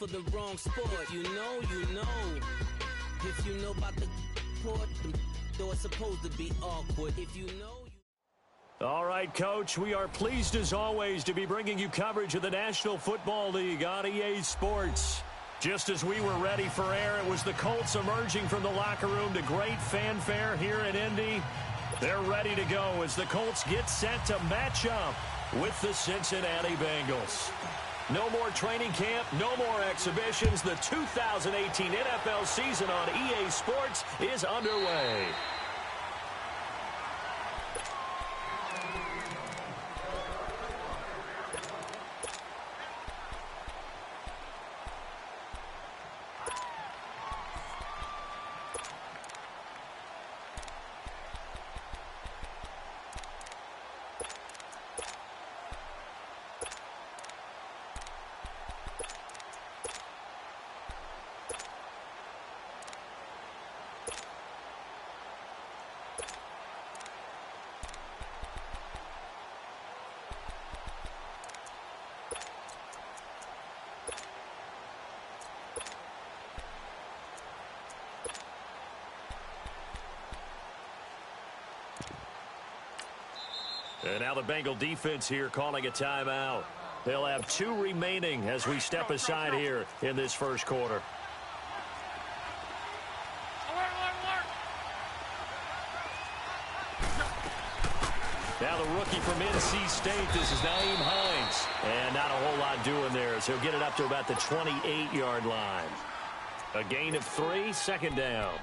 for the wrong sport. You know. If you know about the court, though it's supposed to be awkward. If you know. All right, Coach, we are pleased as always to be bringing you coverage of the National Football League on EA Sports. Just as we were ready for air, it was the Colts emerging from the locker room to great fanfare here in Indy. They're ready to go as the Colts get set to match up with the Cincinnati Bengals. No more training camp, no more exhibitions. The 2018 NFL season on EA Sports is underway. And now the Bengal defense here calling a timeout. They'll have 2 remaining as we step aside here in this first quarter. Now the rookie from NC State, this is Nyheim Hines. And not a whole lot doing there, so he'll get it up to about the 28-yard line. A gain of 3, second down.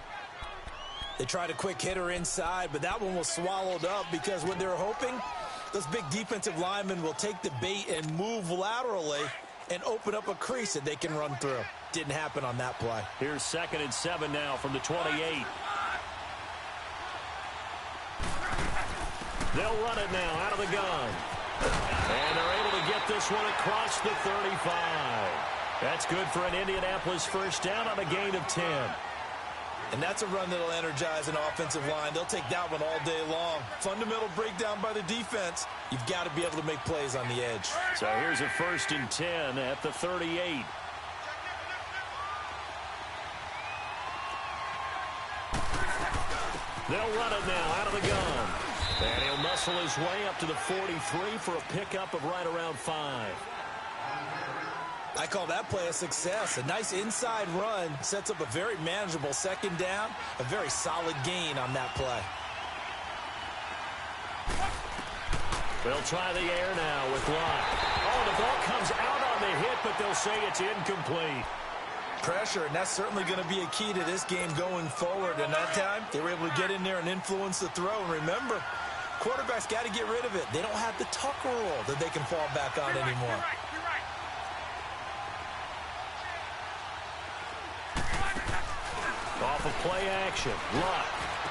They tried a quick hitter inside, but that one was swallowed up because what they were hoping, those big defensive linemen will take the bait and move laterally and open up a crease that they can run through. Didn't happen on that play. Here's 2nd and 7 now from the 28. They'll run it now out of the gun. And they're able to get this one across the 35. That's good for an Indianapolis first down on a gain of 10. And that's a run that'll energize an offensive line. They'll take that one all day long. Fundamental breakdown by the defense. You've got to be able to make plays on the edge. So here's a 1st and 10 at the 38. They'll run it now out of the gun. And he'll muscle his way up to the 43 for a pickup of right around 5. I call that play a success. A nice inside run sets up a very manageable 2nd down. A very solid gain on that play. They'll try the air now with Lott. Oh, the ball comes out on the hit, but they'll say it's incomplete. Pressure, and that's certainly going to be a key to this game going forward. And that time, they were able to get in there and influence the throw. And remember, quarterbacks got to get rid of it. They don't have the Tucker rule that they can fall back on anymore. Off of play action, Luck.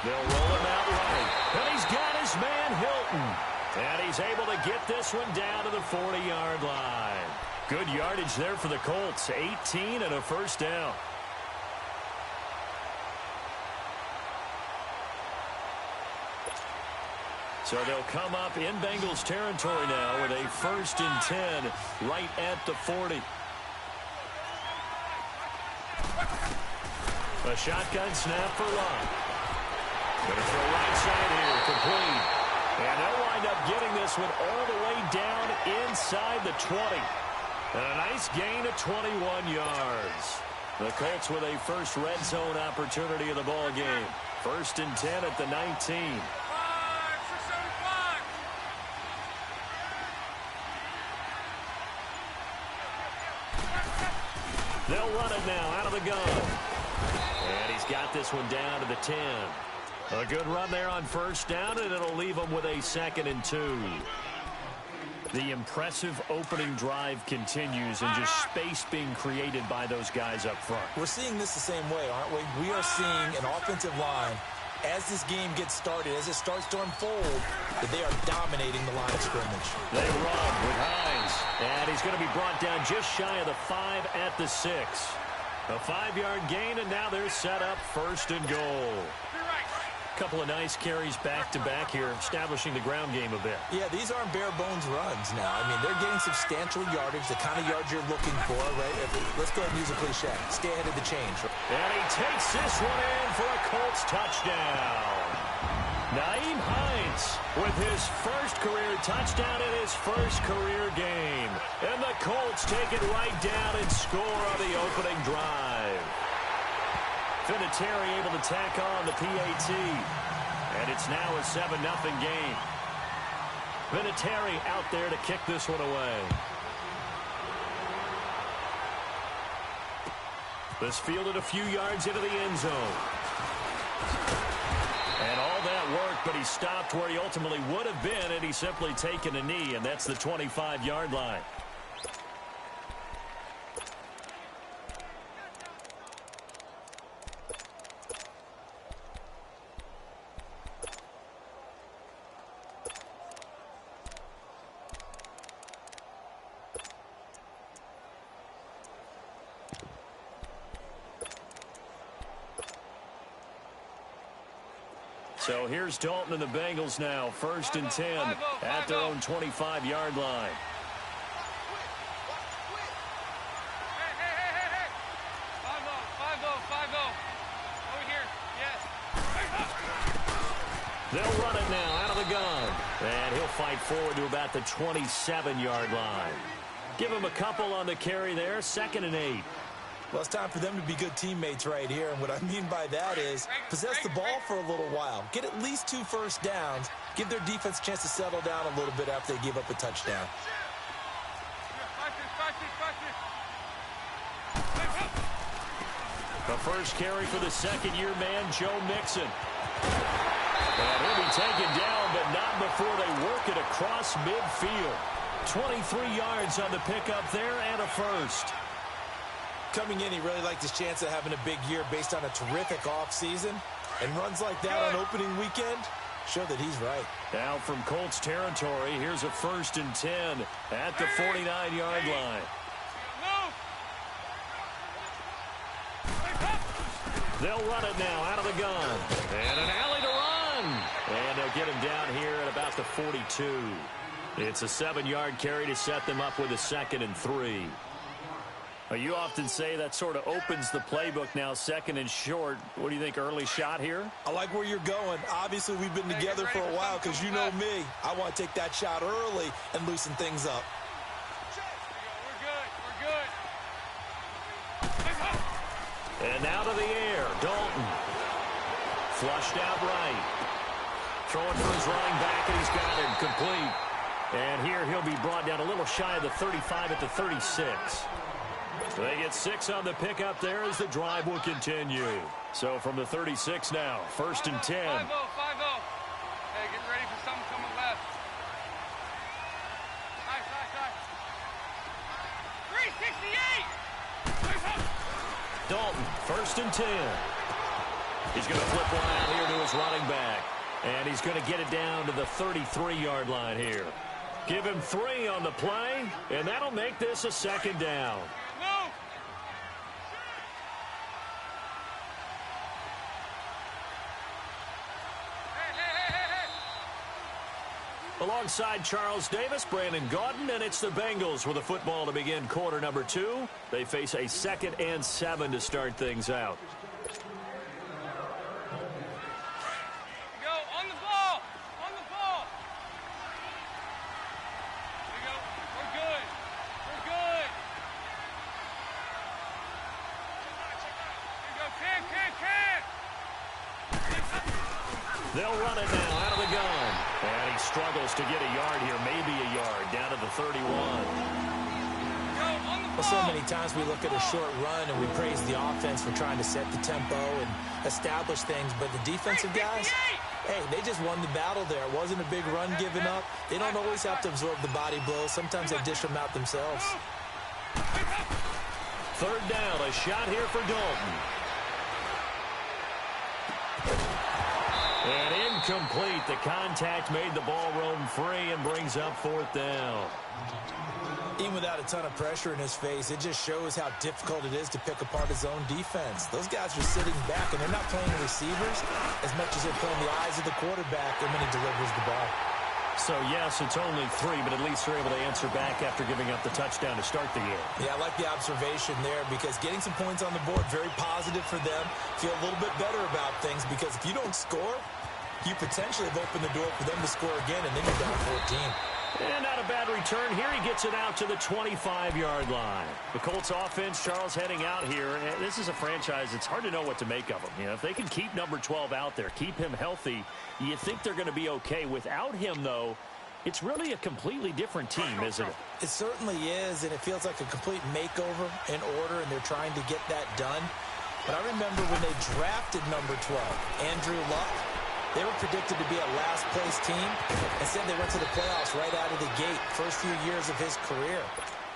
They'll roll him out right. And he's got his man Hilton. And he's able to get this one down to the 40-yard line. Good yardage there for the Colts. 18 and a first down. So they'll come up in Bengals territory now with a 1st and 10 right at the 40. A shotgun snap for Lott. Going to throw right side here, complete. And they'll wind up getting this one all the way down inside the 20. And a nice gain of 21 yards. The Colts with a first red zone opportunity of the ball game. 1st and 10 at the 19. They'll run it now out of the gun. And he's got this one down to the 10. A good run there on 1st down, and it'll leave him with a 2nd and 2. The impressive opening drive continues, and just space being created by those guys up front. We're seeing this the same way, aren't we? We are seeing an offensive line, as this game gets started, as it starts to unfold, that they are dominating the line of scrimmage. They run with Hines, and he's going to be brought down just shy of the 5 at the 6. A 5-yard gain, and now they're set up 1st and goal. Couple of nice carries back-to-back here, establishing the ground game a bit. Yeah, these aren't bare-bones runs now. I mean, they're getting substantial yardage, the kind of yards you're looking for, right? Let's go ahead and use a cliche. Stay ahead of the change. And he takes this one in for a Colts touchdown. Nyheim Hines with his first career touchdown in his first career game. And the Colts take it right down and score on the opening drive. Vinatieri able to tack on the PAT. And it's now a 7-0 game. Vinatieri out there to kick this one away. This fielded a few yards into the end zone. And all that worked, but he stopped where he ultimately would have been, and he's simply taken a knee, and that's the 25-yard line. So here's Dalton and the Bengals now, 1st and 10 at their own 25-yard line. Over here, yes. They'll run it now out of the gun. And he'll fight forward to about the 27-yard line. Give him a couple on the carry there, 2nd and 8. Well, it's time for them to be good teammates right here. And what I mean by that is possess the ball for a little while. Get at least 2 first downs. Give their defense a chance to settle down a little bit after they give up a touchdown. The first carry for the second-year man, Joe Mixon. And he'll be taken down, but not before they work it across midfield. 23 yards on the pickup there and a first. Coming in, he really liked his chance of having a big year based on a terrific offseason. And runs like that on opening weekend show that he's right. Now from Colts territory, here's a 1st and 10 at the 49-yard line. They'll run it now out of the gun. And an alley to run. And they'll get him down here at about the 42. It's a 7-yard carry to set them up with a 2nd and 3. You often say that sort of opens the playbook now, 2nd and short. What do you think, early shot here? I like where you're going. Obviously, we've been together for a while because you know me. I want to take that shot early and loosen things up. And now to the air, Dalton. Flushed out right. Throwing for his running back, and he's got him complete. And here he'll be brought down a little shy of the 35 at the 36. They get 6 on the pickup there as the drive will continue. So from the 36 now, 1st and 10. 5-0, 5-0. Hey, get ready for something coming left. Nice. 368! Dalton, 1st and 10. He's going to flip one out here to his running back. And he's going to get it down to the 33-yard line here. Give him 3 on the play, and that'll make this a 2nd down. Alongside Charles Davis, Brandon Gaudin, and it's the Bengals with the football to begin quarter number 2. They face a 2nd and 7 to start things out. Go on the ball. On the ball. There we go. We're good. We're good. There you go. Cam. They'll run it now out of the gun. And he struggles to get a yard here, maybe a yard, down to the 31. Well, so many times we look at a short run and we praise the offense for trying to set the tempo and establish things, but the defensive guys, hey, they just won the battle there. It wasn't a big run given up. They don't always have to absorb the body blows. Sometimes they dish them out themselves. 3rd down, a shot here for Dalton. And incomplete. The contact made the ball roam free and brings up 4th down. Even without a ton of pressure in his face, it just shows how difficult it is to pick apart his own defense. Those guys are sitting back, and they're not playing receivers as much as they're playing the eyes of the quarterback and when he delivers the ball. So, yes, it's only 3, but at least they're able to answer back after giving up the touchdown to start the game. Yeah, I like the observation there because getting some points on the board, very positive for them. Feel a little bit better about things because if you don't score, you potentially have opened the door for them to score again, and then you're down 14. And not a bad return. Here he gets it out to the 25-yard line. The Colts offense, Charles, heading out here. This is a franchise, it's hard to know what to make of them. You know, if they can keep number 12 out there, keep him healthy, you think they're going to be okay. Without him, though, it's really a completely different team, isn't it? It certainly is, and it feels like a complete makeover in order, and they're trying to get that done. But I remember when they drafted number 12, Andrew Luck, they were predicted to be a last-place team. Instead, they went to the playoffs right out of the gate, first few years of his career.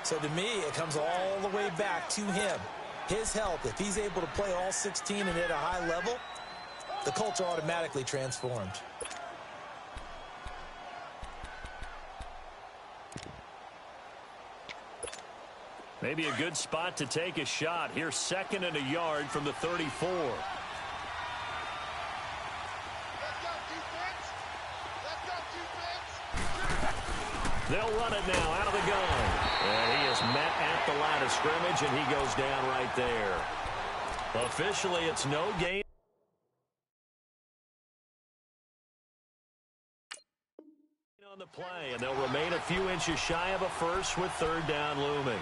So to me, it comes all the way back to him. His health, if he's able to play all 16 and at a high level, the Colts are automatically transformed. Maybe a good spot to take a shot. Here's 2nd and a yard from the 34. They'll run it now out of the gun. And he is met at the line of scrimmage, and he goes down right there. Officially, it's no gain on the play, and they'll remain a few inches shy of a first with 3rd down looming.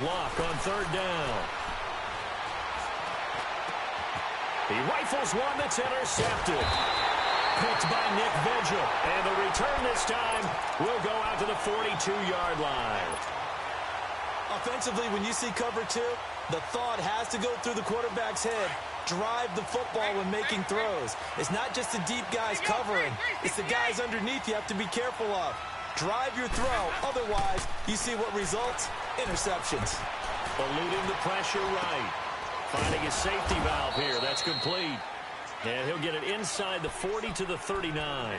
Block on 3rd down. He rifles one that's intercepted. Picked by Nick Vigil. And the return this time will go out to the 42-yard line. Offensively, when you see cover 2, the thought has to go through the quarterback's head. Drive the football when making throws. It's not just the deep guys covering. It's the guys underneath you have to be careful of. Drive your throw. Otherwise, you see what results? Interceptions. Eluding the pressure right. Finding his safety valve here. That's complete. And he'll get it inside the 40 to the 39.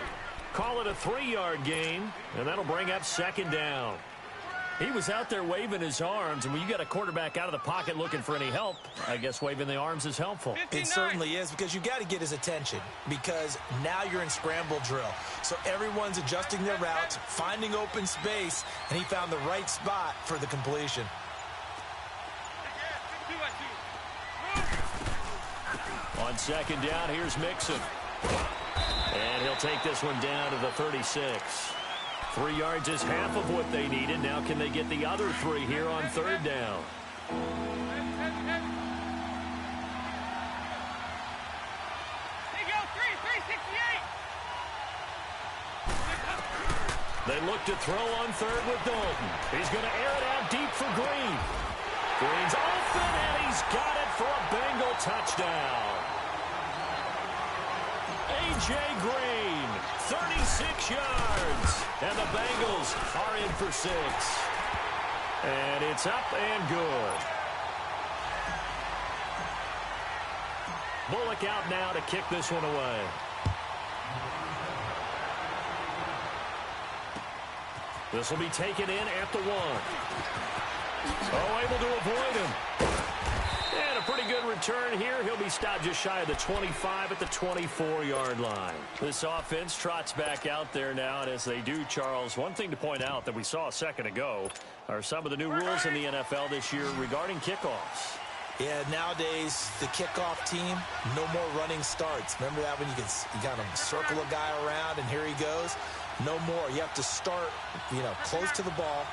Call it a 3-yard gain, and that'll bring up 2nd down. He was out there waving his arms, and when you got a quarterback out of the pocket looking for any help, I guess waving the arms is helpful. It certainly is, because you got to get his attention, because now you're in scramble drill. So everyone's adjusting their routes, finding open space, and he found the right spot for the completion. On 2nd down, here's Mixon. And he'll take this one down to the 36. 3 yards is half of what they needed. Now can they get the other 3 here on 3rd down? They look to throw on 3rd with Dalton. He's going to air it out deep for Green. Green's open, and he's got it for a Bengal touchdown. A.J. Green, 36 yards. And the Bengals are in for 6. And it's up and good. Bullock out now to kick this one away. This will be taken in at the 1. Oh, able to avoid him. And a pretty good return here. He'll be stopped just shy of the 25 at the 24-yard line. This offense trots back out there now, and as they do, Charles, one thing to point out that we saw a second ago are some of the new rules in the NFL this year regarding kickoffs. Yeah, nowadays, the kickoff team, no more running starts. Remember that when you kind of circle a guy around, and here he goes? No more. You have to start, close to the ball.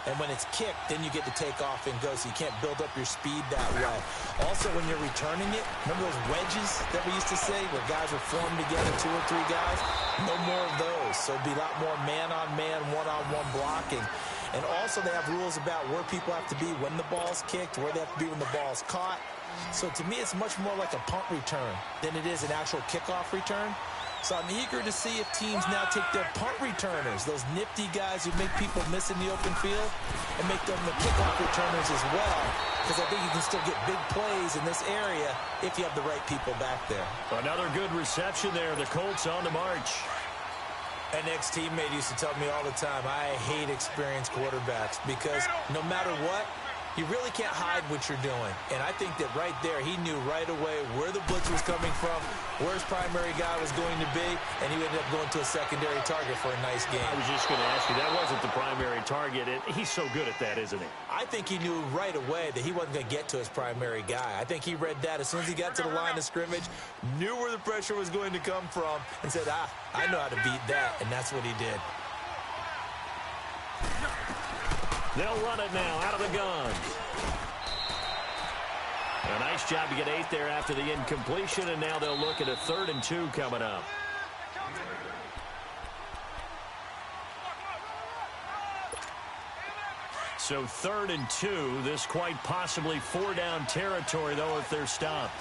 And when it's kicked, then you get to take off and go, so you can't build up your speed that way. Also, when you're returning it, remember those wedges that we used to say where guys were formed together, 2 or 3 guys? No more of those. So it'd be a lot more man-on-man, one-on-one blocking. And also they have rules about where people have to be when the ball's kicked, where they have to be when the ball's caught. So to me, it's much more like a punt return than it is an actual kickoff return. So I'm eager to see if teams now take their punt returners, those nifty guys who make people miss in the open field, and make them the kickoff returners as well, because I think you can still get big plays in this area if you have the right people back there. Another good reception there. The Colts on the march. An ex-teammate used to tell me all the time, I hate experienced quarterbacks because no matter what, you really can't hide what you're doing. And I think that right there, he knew right away where the blitz was coming from, where his primary guy was going to be, and he ended up going to a secondary target for a nice game. I was just going to ask you, that wasn't the primary target. He's so good at that, isn't he? I think he knew right away that he wasn't going to get to his primary guy. I think he read that as soon as he got to the line of scrimmage, knew where the pressure was going to come from, and said, I know how to beat that, and that's what he did. They'll run it now out of the gun. A nice job to get 8 there after the incompletion, and now they'll look at a 3rd and 2 coming up. So 3rd and 2, this quite possibly 4-down territory, though, if they're stopped.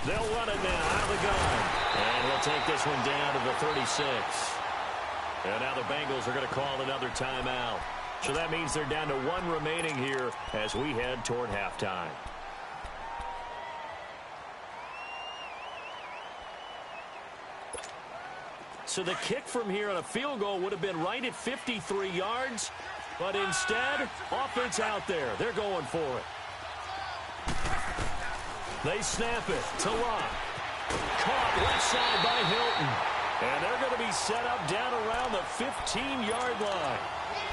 They'll run it now out of the gun. And he'll take this one down to the 36. And now the Bengals are going to call another timeout. So that means they're down to 1 remaining here as we head toward halftime. So the kick from here on a field goal would have been right at 53 yards. But instead, offense out there. They're going for it. They snap it to Locke. Caught left side by Hilton. And they're going to be set up down around the 15-yard line.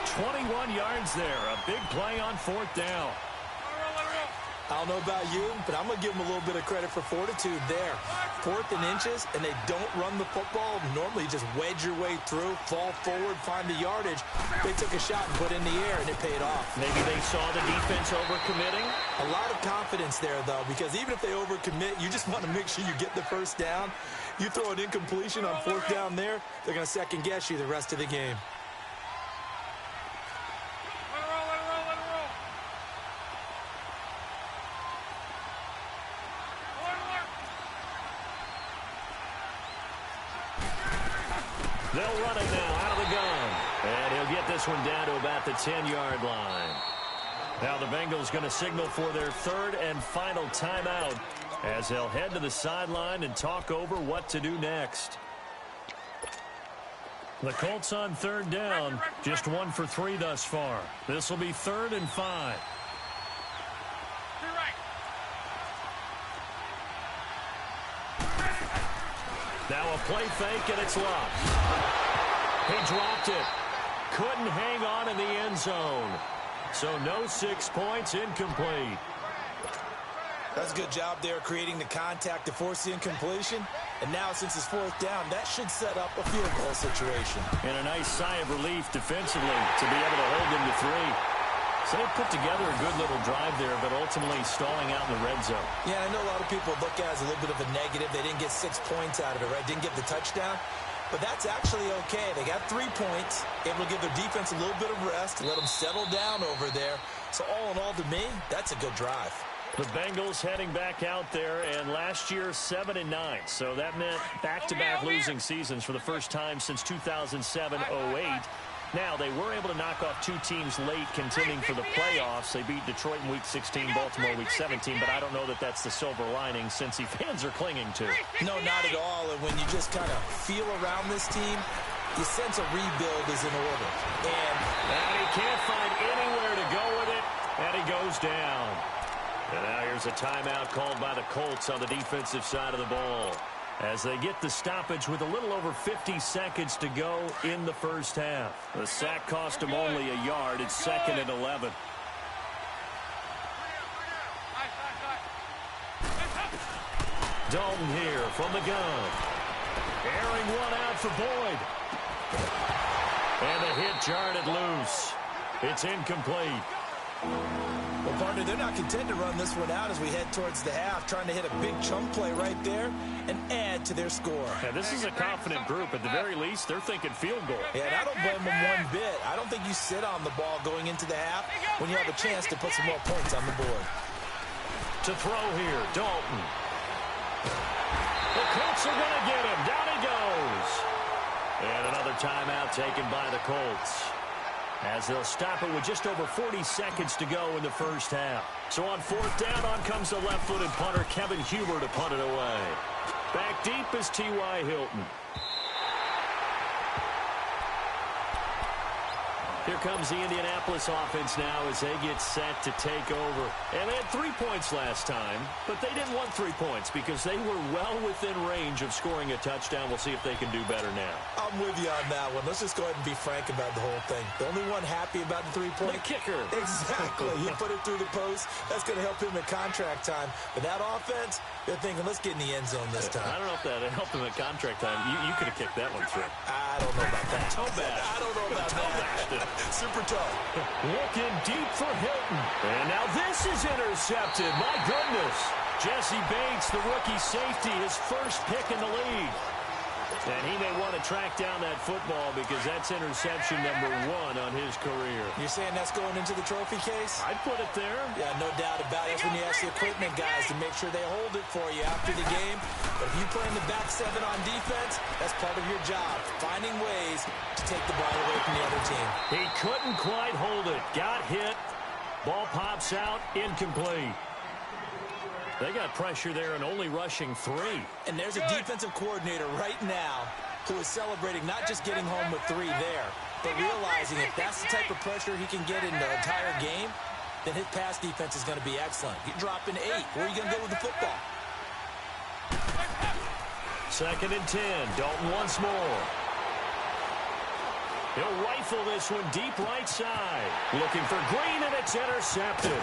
21 yards there. A big play on 4th down. I don't know about you, but I'm going to give them a little bit of credit for fortitude there. 4th and inches, and they don't run the football. Normally, just wedge your way through, fall forward, find the yardage. They took a shot and put it in the air, and it paid off. Maybe they saw the defense overcommitting. A lot of confidence there, though, because even if they overcommit, you just want to make sure you get the first down. You throw an incompletion on 4th down there, they're going to second-guess you the rest of the game. They'll run it now out of the gun. And he'll get this one down to about the 10-yard line. Now the Bengals going to signal for their 3rd and final timeout as they'll head to the sideline and talk over what to do next. The Colts on 3rd down, just 1 for 3 thus far. This will be 3rd and 5. Now a play fake, and it's Locke. He dropped it. Couldn't hang on in the end zone. So no 6 points, incomplete. That's a good job there creating the contact to force the incompletion. And now since it's 4th down, that should set up a field goal situation. And a nice sigh of relief defensively to be able to hold them to 3. So they put together a good little drive there, but ultimately stalling out in the red zone. Yeah, I know a lot of people look at it as a little bit of a negative. They didn't get 6 points out of it, right? Didn't get the touchdown. But that's actually okay. They got 3 points, able to give their defense a little bit of rest, let them settle down over there. So all in all, to me, that's a good drive. The Bengals heading back out there, and last year 7-9. So that meant back-to-back losing seasons for the first time since 2007-08. Now, they were able to knock off 2 teams late contending for the playoffs. They beat Detroit in Week 16, Baltimore Week 17, but I don't know that that's the silver lining Cincy fans are clinging to. No, not at all. And when you just kind of feel around this team, you sense a rebuild is in order. And he can't find anywhere to go with it, and he goes down. And now here's a timeout called by the Colts on the defensive side of the ball as they get the stoppage with a little over 50 seconds to go in the first half. The sack cost them only a yard. It's 2nd and 11. Dalton here from the gun. Airing one out for Boyd. And the hit jarred it loose. It's incomplete. Well, partner, they're not content to run this one out as we head towards the half, trying to hit a big chunk play right there and add to their score. Yeah, this is a confident group. At the very least, they're thinking field goal. Yeah, and I don't blame them one bit. I don't think you sit on the ball going into the half when you have a chance to put some more points on the board. To throw here, Dalton. The Colts are going to get him. Down he goes. And another timeout taken by the Colts, as they'll stop it with just over 40 seconds to go in the first half. So on fourth down, on comes the left-footed punter, Kevin Huber, to punt it away. Back deep is T.Y. Hilton. Here comes the Indianapolis offense now as they get set to take over. And they had 3 points last time, but they didn't want 3 points because they were well within range of scoring a touchdown. We'll see if they can do better now. I'm with you on that one. Let's just go ahead and be frank about the whole thing. The only one happy about the 3-point. The kicker. Exactly. He put it through the post. That's going to help him at contract time. But that offense, they're thinking, let's get in the end zone this time. I don't know if that helped him at contract time. You could have kicked that one through. I don't know about that. Toe bash. I don't know about that. Super tough. Looking deep for Hilton. And now this is intercepted. My goodness. Jesse Bates, the rookie safety, his first pick in the league. And he may want to track down that football because that's interception number 1 on his career. You're saying that's going into the trophy case? I'd put it there. Yeah, no doubt about it. That's when you ask the equipment guys to make sure they hold it for you after the game. But if you play in the back 7 on defense, that's part of your job, finding ways to take the ball away from the other team. He couldn't quite hold it. Got hit. Ball pops out. Incomplete. They got pressure there and only rushing 3. And there's a defensive coordinator right now who is celebrating not just getting home with 3 there, but realizing if that's the type of pressure he can get in the entire game, then his pass defense is going to be excellent. You're dropping 8. Where are you going to go with the football? 2nd and 10. Dalton once more. He'll rifle this one deep right side. Looking for Green, and it's intercepted.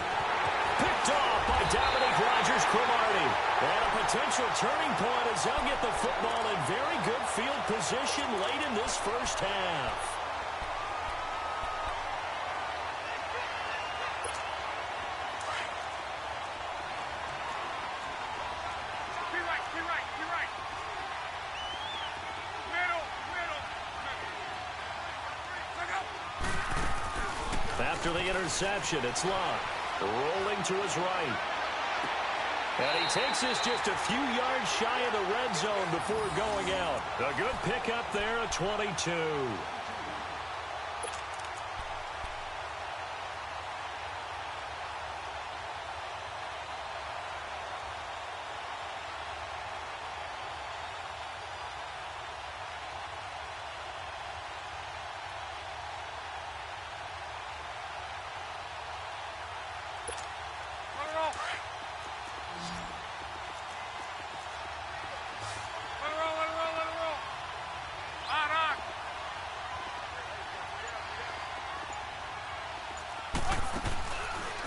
Picked off by Dominique Rodgers-Cromartie. And a potential turning point as they'll get the football in very good field position late in this first half. After the interception, it's Locke. Rolling to his right. And he takes this just a few yards shy of the red zone before going out. A good pickup there at 22.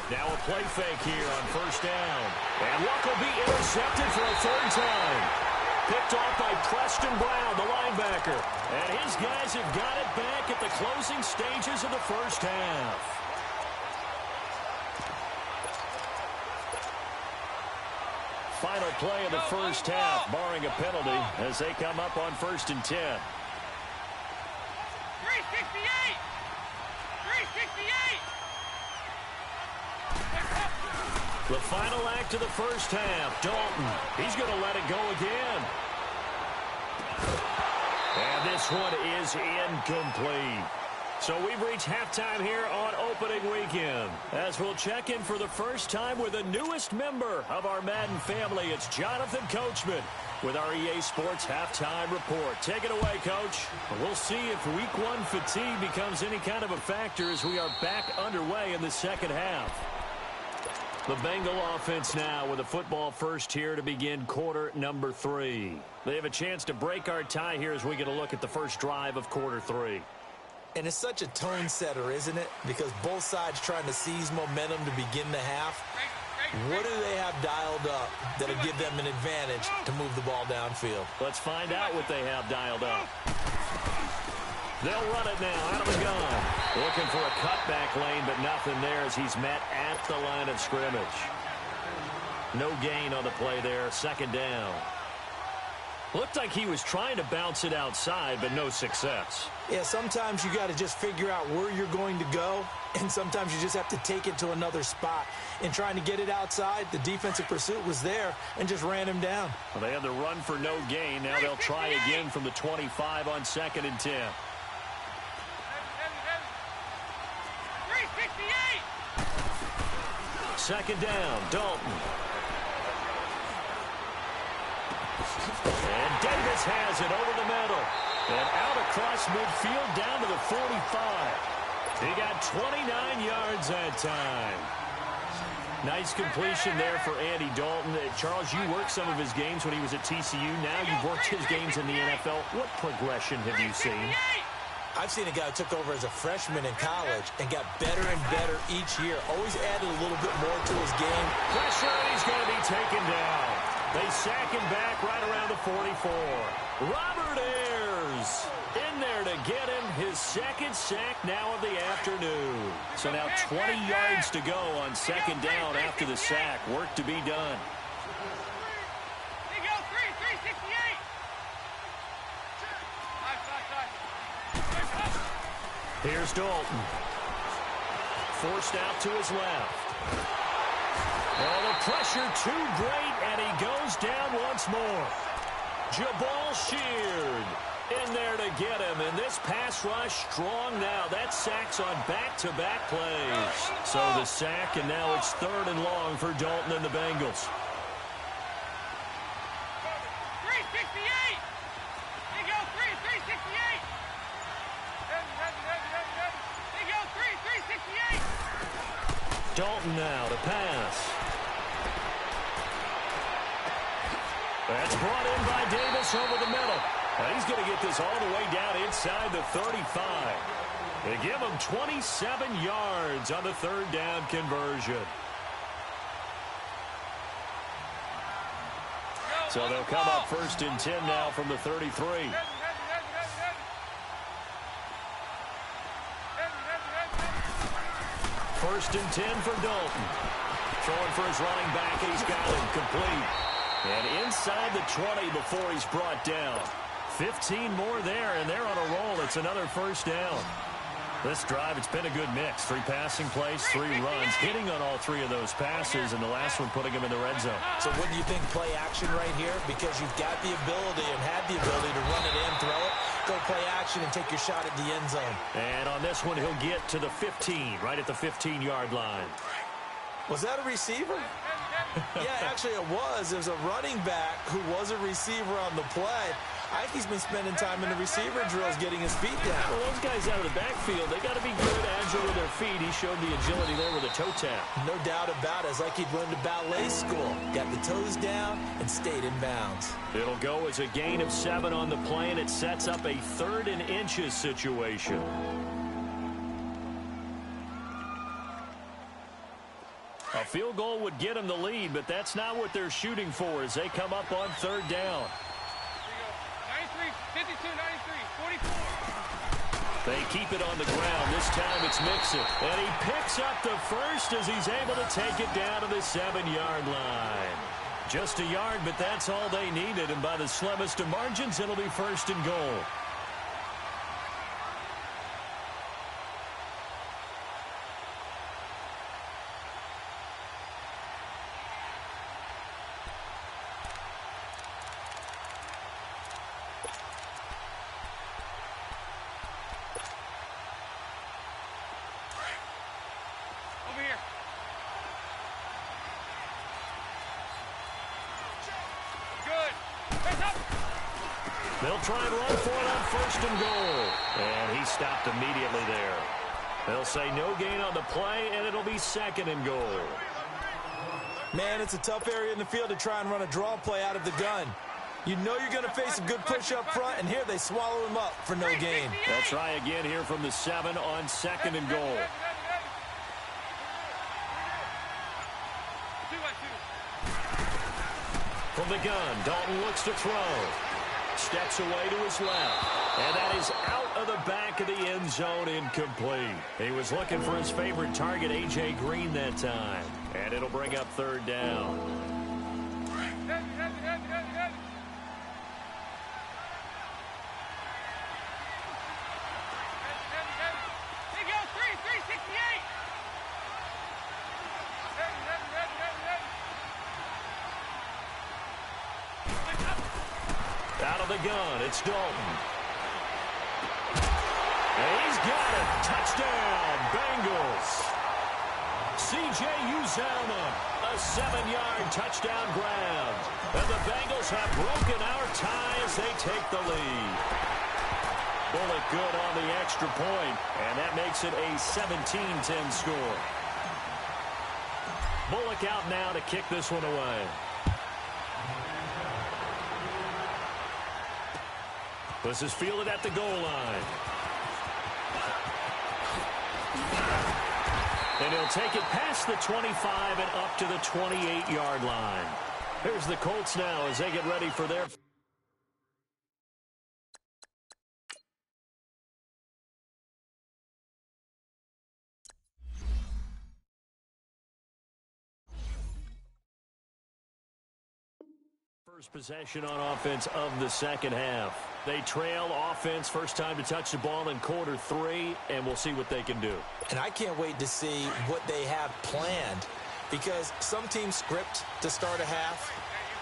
Now a play fake here on first down. And Luck will be intercepted for a 3rd time. Picked off by Preston Brown, the linebacker. And his guys have got it back at the closing stages of the first half. Final play of the first half, barring a penalty, as they come up on 1st and 10. 368! 368! The final act of the first half, Dalton. He's going to let it go again. And this one is incomplete. So we've reached halftime here on opening weekend. As we'll check in for the first time with the newest member of our Madden family, it's Jonathan Coachman with our EA Sports Halftime Report. Take it away, Coach. We'll see if Week 1 fatigue becomes any kind of a factor as we are back underway in the second half. The Bengal offense now with a football first here to begin quarter number 3. They have a chance to break our tie here as we get a look at the first drive of quarter 3. And it's such a tone setter, isn't it? Because both sides trying to seize momentum to begin the half. What do they have dialed up that'll give them an advantage to move the ball downfield? Let's find out what they have dialed up. They'll run it now out of the gun. Looking for a cutback lane, but nothing there as he's met at the line of scrimmage. No gain on the play there. Second down. Looked like he was trying to bounce it outside, but no success. Yeah, sometimes you got to just figure out where you're going to go, and sometimes you just have to take it to another spot. In trying to get it outside, the defensive pursuit was there and just ran him down. Well, they had the run for no gain. Now they'll try again from the 25 on 2nd and 10. 368. Second down, Dalton. And Davis has it over the middle. And out across midfield down to the 45. He got 29 yards that time. Nice completion there for Andy Dalton. Charles, you worked some of his games when he was at TCU. Now you've worked his games in the NFL. What progression have you seen? I've seen a guy who took over as a freshman in college and got better and better each year. Always added a little bit more to his game. Pressure, and he's going to be taken down. They sack him back right around the 44. Robert Ayers in there to get him his second sack now of the afternoon. So now 20 yards to go on second down after the sack. Work to be done. There you go, 368. Here's Dalton. Forced out to his left. Oh, the pressure too great, and he goes down once more. Jabal Sheard in there to get him, and this pass rush strong now. That sack's on back-to-back plays. So the sack, and now it's 3rd and long for Dalton and the Bengals. 368. There you go, 368. There you go, 368. Dalton now to pass. That's brought in by Davis over the middle. And he's going to get this all the way down inside the 35. They give him 27 yards on the 3rd down conversion. So they'll come up 1st and 10 now from the 33. First and 10 for Dalton. Throwing for his running back, and he's got him complete. And inside the 20 before he's brought down. 15 more there, and they're on a roll. It's another 1st down. This drive, it's been a good mix. 3 passing plays, 3 runs, hitting on all 3 of those passes, and the last one putting him in the red zone. So what do you think, play action right here? Because you've got the ability and had the ability to run it in, throw it, go play action, and take your shot at the end zone. And on this one, he'll get to the 15, right at the 15-yard line. Was that a receiver? Yeah, actually it was. There's a running back who was a receiver on the play. I think he's been spending time in the receiver drills getting his feet down. Well, those guys out of the backfield, they got to be good, agile with their feet. He showed the agility there with a toe tap. No doubt about it. It's like he'd learned to ballet school. Got the toes down and stayed in bounds. It'll go as a gain of 7 on the play, and it sets up a 3rd and inches situation. A field goal would get them the lead, but that's not what they're shooting for as they come up on 3rd down. 93, 52, 93, 44. They keep it on the ground. This time it's Mixon. And he picks up the first as he's able to take it down to the 7-yard line. Just a yard, but that's all they needed. And by the slimmest of margins, it'll be 1st and goal. They'll try and run for it on 1st and goal. And he stopped immediately there. They'll say no gain on the play, and it'll be 2nd and goal. Man, it's a tough area in the field to try and run a draw play out of the gun. You know you're going to face a good push up front, and here they swallow him up for no gain. They'll try again here from the 7 on 2nd and goal. From the gun, Dalton looks to throw. Steps away to his left. And that is out of the back of the end zone, incomplete. He was looking for his favorite target, A.J. Green, that time. And it'll bring up third down. Out of the gun, it's Dalton. And he's got it. Touchdown, Bengals. C.J. Uzomah, a 7-yard touchdown grab. And the Bengals have broken our tie as they take the lead. Bullock good on the extra point, and that makes it a 17-10 score. Bullock out now to kick this one away. This is fielded at the goal line. And he'll take it past the 25 and up to the 28-yard line. Here's the Colts now as they get ready for their... first possession on offense of the second half. They trail offense, first time to touch the ball in quarter 3, and we'll see what they can do. And I can't wait to see what they have planned, because some teams script to start a half.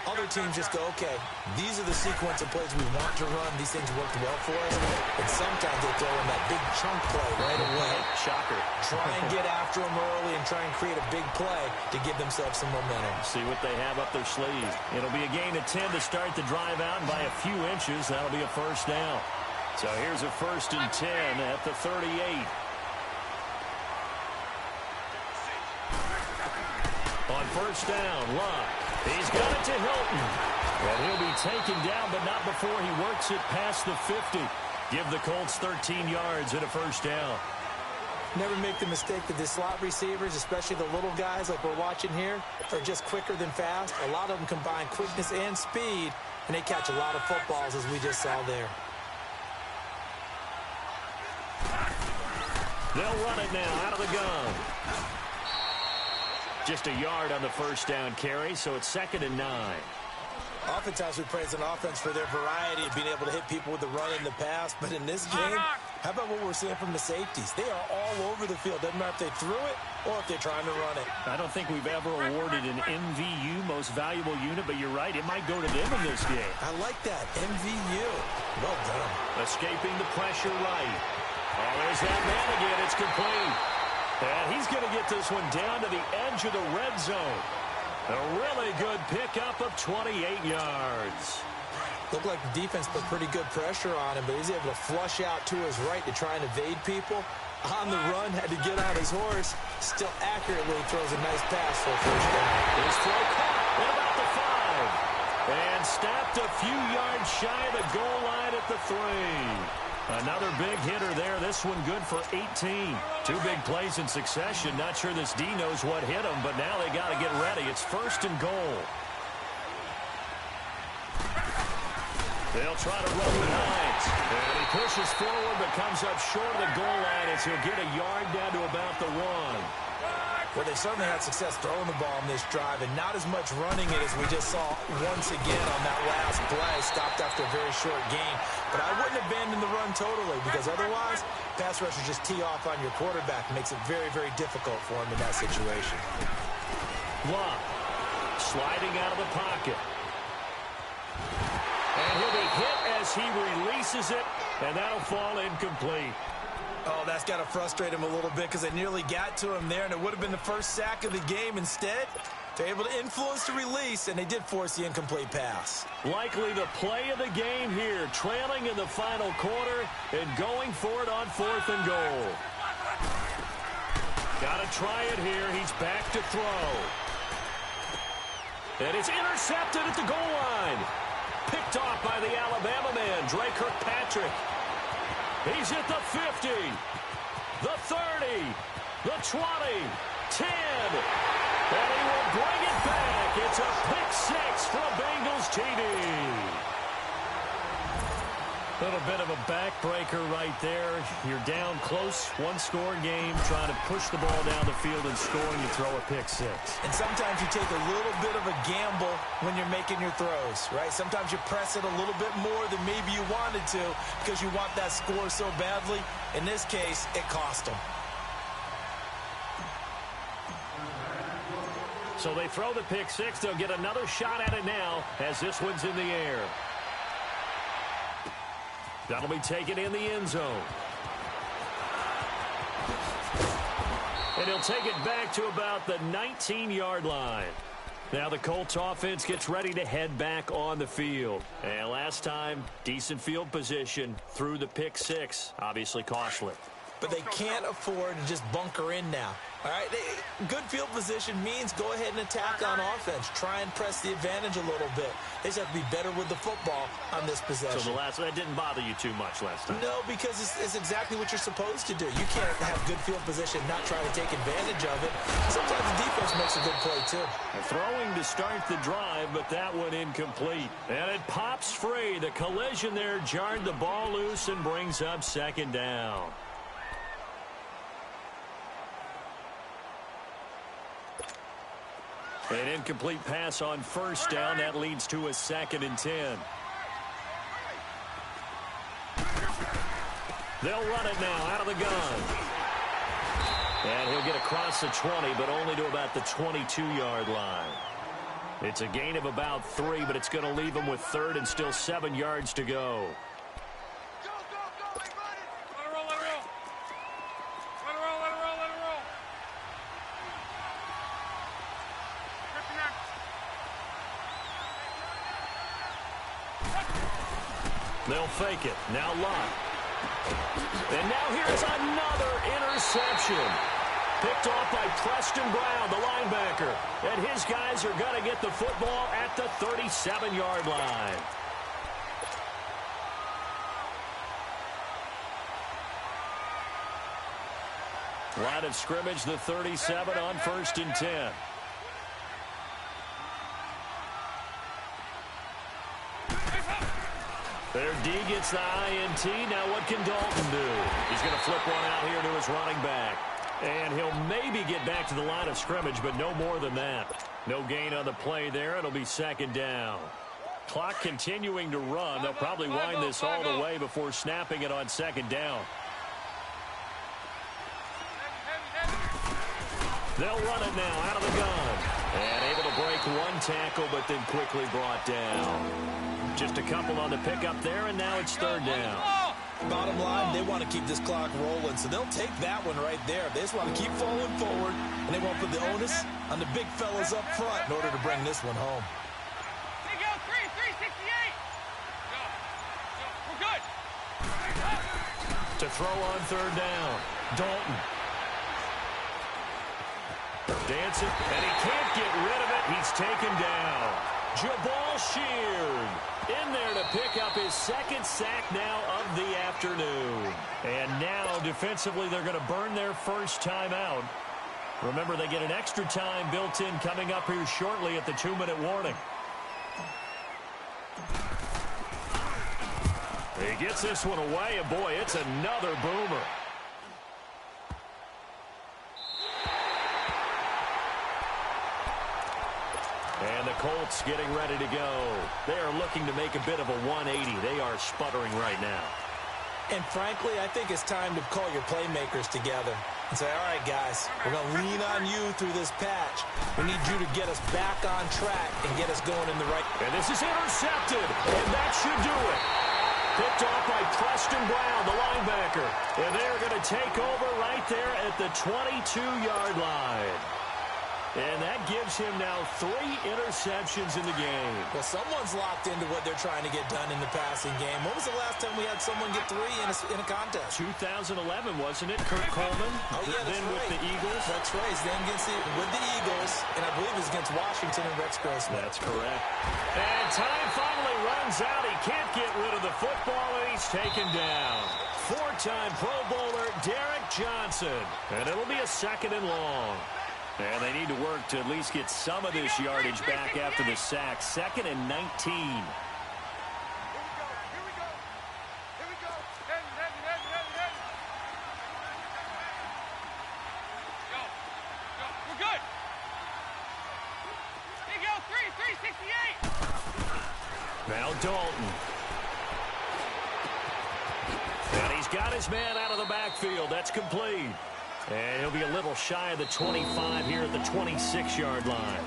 Other teams just go, okay, these are the sequence of plays we want to run. These things worked well for us. And sometimes they throw in that big chunk play right away. Shocker. Try and get after them early and try and create a big play to give themselves some momentum. See what they have up their sleeve. It'll be a gain of 10 to start the drive out, and by a few inches, that'll be a first down. So here's a 1st and 10 at the 38. On first down, Luck. He's got it to Hilton. And he'll be taken down, but not before he works it past the 50. Give the Colts 13 yards and a first down. Never make the mistake that the slot receivers, especially the little guys like we're watching here, are just quicker than fast. A lot of them combine quickness and speed, and they catch a lot of footballs, as we just saw there. They'll run it now out of the gun. Just a yard on the first down carry, so it's 2nd and 9. Oftentimes we praise an offense for their variety of being able to hit people with the run in the pass, but in this game, how about what we're seeing from the safeties? They are all over the field. Doesn't matter if they threw it or if they're trying to run it. I don't think we've ever awarded an MVU, most valuable unit, but you're right, it might go to them in this game. I like that, MVU. Well done. Escaping the pressure right. Oh, there's that man again. It's complete. And he's going to get this one down to the edge of the red zone. A really good pickup of 28 yards. Looked like the defense put pretty good pressure on him, but he's able to flush out to his right to try and evade people. On the run, had to get on his horse. Still accurately throws a nice pass for a first down. His throw caught at about the 5. And snapped a few yards shy of the goal line at the 3. Another big hitter there. This one good for 18. 2 big plays in succession. Not sure this D knows what hit him, but now they got to get ready. It's 1st and goal. They'll try to run with Hines. And he pushes forward, but comes up short of the goal line as he'll get a yard down to about the 1. Well, they certainly had success throwing the ball on this drive, and not as much running it as we just saw once again on that last play. Stopped after a very short gain. But I wouldn't abandon the run totally, because otherwise, pass rushers just tee off on your quarterback. It makes it very, very difficult for him in that situation. Luck sliding out of the pocket. And he'll be hit as he releases it, and that'll fall incomplete. Oh, that's got to frustrate him a little bit because they nearly got to him there, and it would have been the first sack of the game. Instead, they're able to influence the release, and they did force the incomplete pass. Likely the play of the game here, trailing in the final quarter and going for it on 4th and goal. Got to try it here. He's back to throw. And it's intercepted at the goal line. Picked off by the Alabama man, Dre Kirkpatrick. He's at the 50, the 30, the 20, 10, and he will bring it back. It's a pick 6 for a Bengals TD. Little bit of a backbreaker right there. You're down close, one-score game, trying to push the ball down the field and score, and you throw a pick six. And sometimes you take a little bit of a gamble when you're making your throws, right? Sometimes you press it a little bit more than maybe you wanted to because you want that score so badly. In this case, it cost them. So they throw the pick six. They'll get another shot at it now as this one's in the air. That'll be taken in the end zone. And he'll take it back to about the 19-yard line. Now the Colts offense gets ready to head back on the field. And last time, decent field position through the pick six. Obviously costly. But they can't afford to just bunker in now. All right, good field position means go ahead and attack on offense. Try and press the advantage a little bit. They just have to be better with the football on this possession. So that didn't bother you too much last time? No, because it's exactly what you're supposed to do. You can't have good field position, not try to take advantage of it. Sometimes the defense makes a good play, too. Throwing to start the drive, but that one incomplete. And it pops free. The collision there jarred the ball loose and brings up second down. An incomplete pass on first down. That leads to a 2nd and 10. They'll run it now out of the gun. And he'll get across the 20, but only to about the 22-yard line. It's a gain of about 3, but it's going to leave him with 3rd and still 7 yards to go. They'll fake it. Now Lott. And now here's another interception. Picked off by Preston Brown, the linebacker. And his guys are going to get the football at the 37-yard line. Line of scrimmage, the 37 on 1st and 10. Their D gets the INT. Now what can Dalton do? He's going to flip one out here to his running back. And he'll maybe get back to the line of scrimmage, but no more than that. No gain on the play there. It'll be 2nd down. Clock continuing to run. They'll probably wind this all the way before snapping it on 2nd down. They'll run it now out of the gun. And able to break one tackle, but then quickly brought down. Just a couple on the pickup there, and now it's 3rd down. Bottom line, they want to keep this clock rolling, so they'll take that one right there. They just want to keep falling forward, and they won't put the onus on the big fellas up front in order to bring this one home. Hey, go, 368. We're good. To throw on 3rd down, Dalton. Dancing, and he can't get rid of it. He's taken down. Jabal Sheard in there to pick up his 2nd sack now of the afternoon. And now defensively they're going to burn their first time out. Remember, they get an extra time built in coming up here shortly at the 2-minute warning. He gets this one away, and boy, it's another boomer. And the Colts getting ready to go. They are looking to make a bit of a 180. They are sputtering right now. And frankly, I think it's time to call your playmakers together and say, all right, guys, we're going to lean on you through this patch. We need you to get us back on track and get us going in the right. And this is intercepted, and that should do it. Picked off by Preston Brown, the linebacker. And they're going to take over right there at the 22-yard line. And that gives him now 3 interceptions in the game. Well, someone's locked into what they're trying to get done in the passing game. When was the last time we had someone get 3 in a contest? 2011, wasn't it? Kurt Coleman? Oh, yeah, that's then right. With the Eagles? That's right. Then with the Eagles, and I believe it was against Washington and Rex Grossman. That's correct. And time finally runs out. He can't get rid of the football, and he's taken down. 4-time Pro Bowler Derek Johnson. And it'll be a 2nd and long. And they need to work to at least get some of this yardage back after the sack. 2nd and 19. Now Dalton. And he's got his man out of the backfield. That's complete. And he'll be a little shy of the 25 here at the 26-yard line.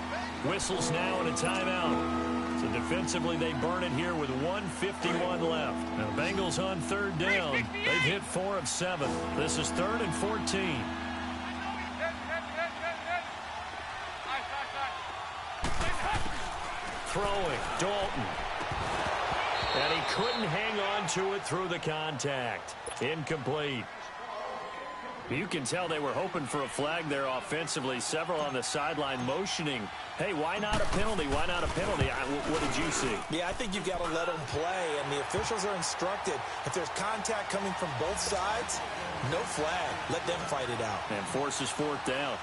Whistles now and a timeout. So defensively, they burn it here with 1:51 left. Now the Bengals on third down. They've hit 4 of 7. This is 3rd and 14. Throwing, Dalton. And he couldn't hang on to it through the contact. Incomplete. You can tell they were hoping for a flag there offensively. Several on the sideline motioning, hey, why not a penalty? Why not a penalty? What did you see? Yeah, I think you've got to let them play, and the officials are instructed. If there's contact coming from both sides, no flag. Let them fight it out. And forces 4th down.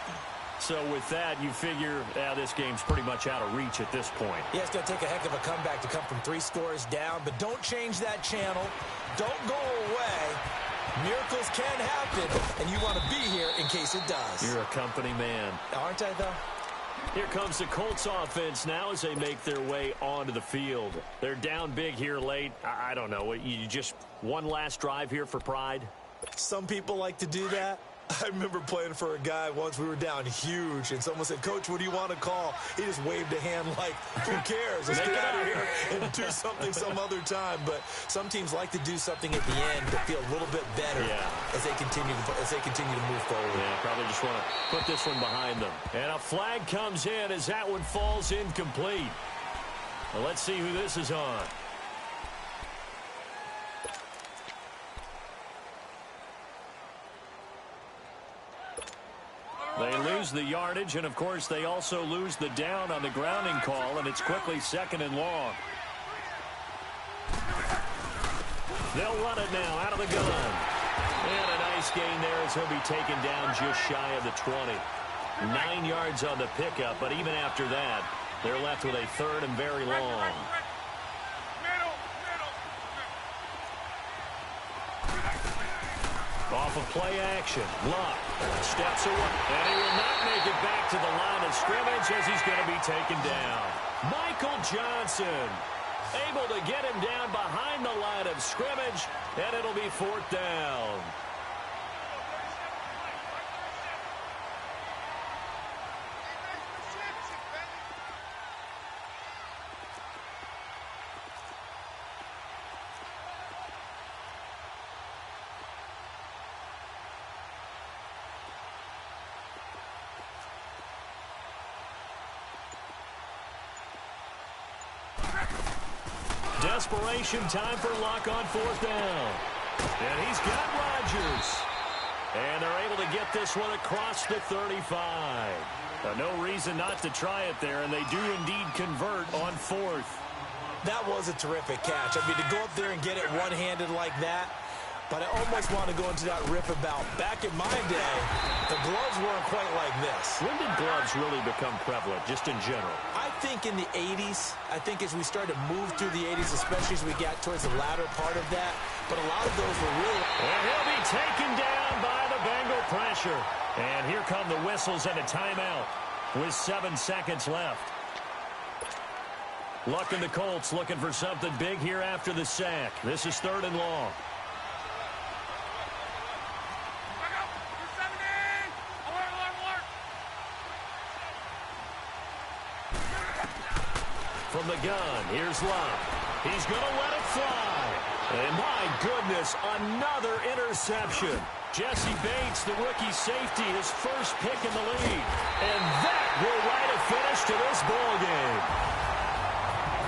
So with that, you figure this game's pretty much out of reach at this point. Yeah, it's going to take a heck of a comeback to come from 3 scores down, but don't change that channel. Don't go away. Miracles can happen, and you want to be here in case it does. You're a company man. Aren't I, though? Here comes the Colts offense now as they make their way onto the field. They're down big here late. I don't know. You just one last drive here for pride? Some people like to do that. I remember playing for a guy once. We were down huge, and someone said, Coach, what do you want to call? He just waved a hand like, who cares? Let's get out of here and do something some other time. But some teams like to do something at the end to feel a little bit better as they continue to move forward. Yeah, probably just want to put this one behind them. And a flag comes in as that one falls incomplete. Well, let's see who this is on. They lose the yardage, and, of course, they also lose the down on the grounding call, and it's quickly 2nd and long. They'll run it now out of the gun. And a nice gain there as he'll be taken down just shy of the 20. 9 yards on the pickup, but even after that, they're left with a 3rd and very long. Off of play action. Luck steps away. And he will not make it back to the line of scrimmage as he's going to be taken down. Michael Johnson able to get him down behind the line of scrimmage, and it'll be 4th down. Desperation time for Luck on 4th down. And he's got Rodgers. And they're able to get this one across the 35. No reason not to try it there, and they do indeed convert on 4th. That was a terrific catch. I mean, to go up there and get it one-handed like that, but I almost want to go into that rip about back in my day, the gloves weren't quite like this. When did gloves really become prevalent, just in general? I think in the 80s. I think as we started to move through the 80s, especially as we got towards the latter part of that. But a lot of those were really... And he'll be taken down by the Bengal pressure. And here come the whistles and a timeout with 7 seconds left. Luck and the Colts looking for something big here after the sack. This is 3rd and long. From the gun, here's Luck. He's going to let it fly. And my goodness, another interception. Jesse Bates, the rookie safety, his first pick in the league. And that will write a finish to this ball game.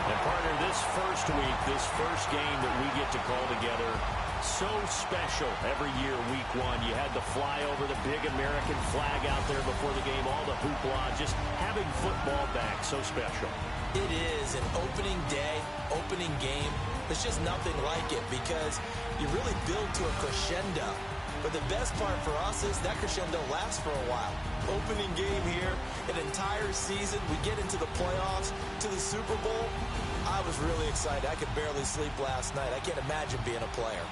And partner, this first week, this first game that we get to call together, so special every year, week 1. You had the flyover, the big American flag out there before the game, all the hoopla, just having football back, so special. It is an opening day, opening game. There's just nothing like it because you really build to a crescendo. But the best part for us is that crescendo lasts for a while. Opening game here, an entire season. We get into the playoffs, to the Super Bowl. I was really excited. I could barely sleep last night. I can't imagine being a player.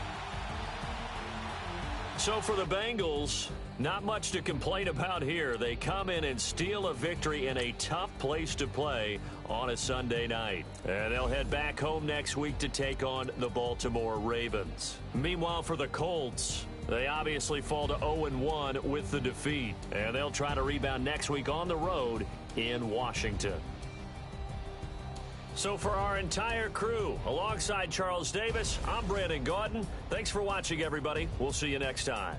So for the Bengals, not much to complain about here. They come in and steal a victory in a tough place to play on a Sunday night. And they'll head back home next week to take on the Baltimore Ravens. Meanwhile, for the Colts, they obviously fall to 0-1 with the defeat. And they'll try to rebound next week on the road in Washington. So for our entire crew, alongside Charles Davis, I'm Brandon Gaudin. Thanks for watching, everybody. We'll see you next time.